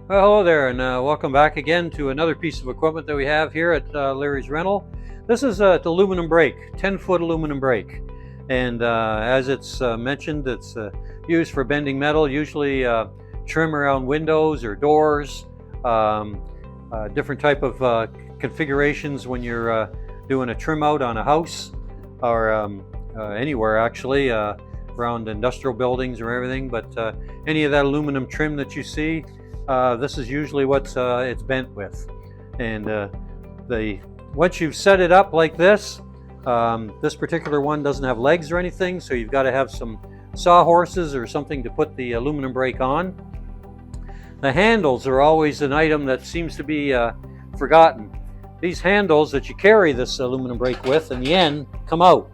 Well, hello there, and welcome back again to another piece of equipment that we have here at Larry's Rental. This is an aluminum brake, 10-foot aluminum brake, and as it's mentioned, it's used for bending metal, usually trim around windows or doors, different type of configurations when you're doing a trim out on a house or anywhere actually, around industrial buildings or everything. But any of that aluminum trim that you see, this is usually what it's bent with. And once you've set it up like this, this particular one doesn't have legs or anything, so you've got to have some sawhorses or something to put the aluminum brake on. The handles are always an item that seems to be forgotten. These handles that you carry this aluminum brake with in the end come out.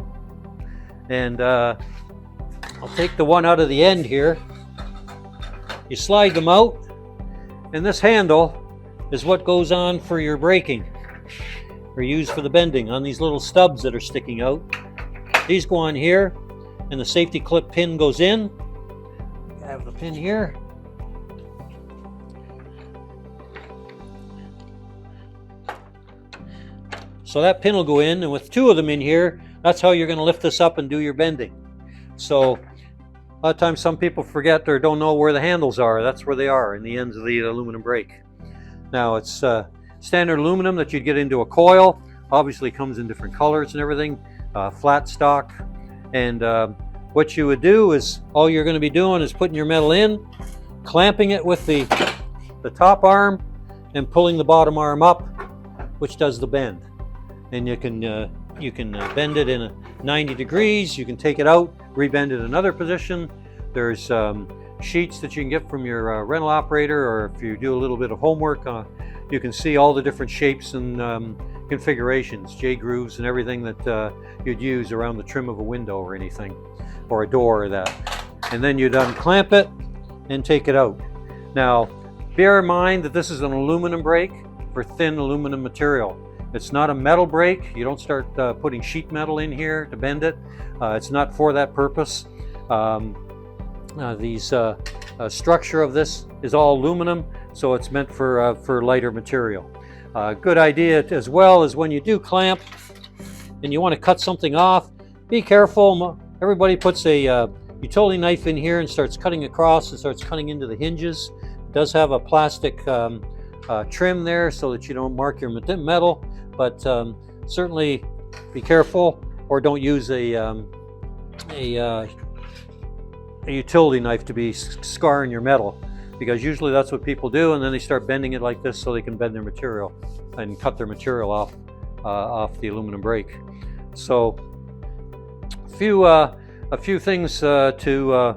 And I'll take the one out of the end here. You slide them out, and this handle is what goes on for your braking, or used for the bending on these little stubs that are sticking out. These go on here, and the safety clip pin goes in. I have the pin here. So that pin will go in, and with two of them in here, that's how you're going to lift this up and do your bending. So a lot of times some people forget or don't know where the handles are. That's where they are, in the ends of the aluminum brake. Now it's standard aluminum that you'd get into a coil. Obviously comes in different colors and everything, flat stock. And what you would do is, all you're going to be doing is putting your metal in, clamping it with the top arm, and pulling the bottom arm up, which does the bend. And you can bend it in 90 degrees. You can take it out, rebend it in another position. There's sheets that you can get from your rental operator, or if you do a little bit of homework, you can see all the different shapes and configurations, J-grooves and everything that you'd use around the trim of a window or anything, or a door or that. And then you'd unclamp it and take it out. Now, bear in mind that this is an aluminum brake for thin aluminum material. It's not a metal brake. You don't start putting sheet metal in here to bend it. It's not for that purpose. Structure of this is all aluminum, so it's meant for lighter material. Good idea as well is when you do clamp and you want to cut something off, be careful. Everybody puts a utility knife in here and starts cutting across and starts cutting into the hinges. It does have a plastic trim there so that you don't mark your metal, but certainly be careful, or don't use a utility knife to be scarring your metal, because usually that's what people do, and then they start bending it like this so they can bend their material and cut their material off the aluminum brake. So a few things to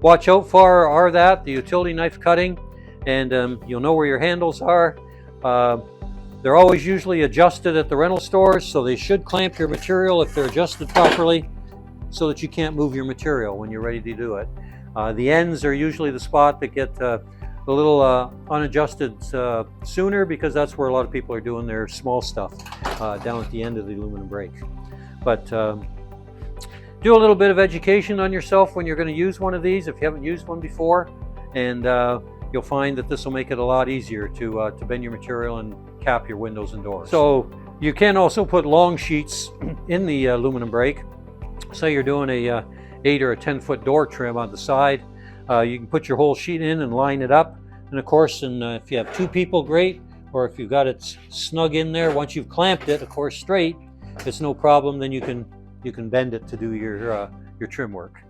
watch out for are that the utility knife cutting, and you'll know where your handles are. They're always usually adjusted at the rental stores, so they should clamp your material if they're adjusted properly, so that you can't move your material when you're ready to do it. The ends are usually the spot that get a little unadjusted sooner, because that's where a lot of people are doing their small stuff, down at the end of the aluminum brake. But do a little bit of education on yourself when you're going to use one of these, if you haven't used one before, and you'll find that this will make it a lot easier to bend your material and cap your windows and doors. So you can also put long sheets in the aluminum brake. Say you're doing a 8 or a 10-foot door trim on the side. You can put your whole sheet in and line it up. And of course, if you have two people, great. Or if you've got it snug in there, once you've clamped it, of course, straight, it's no problem. Then you can bend it to do your trim work.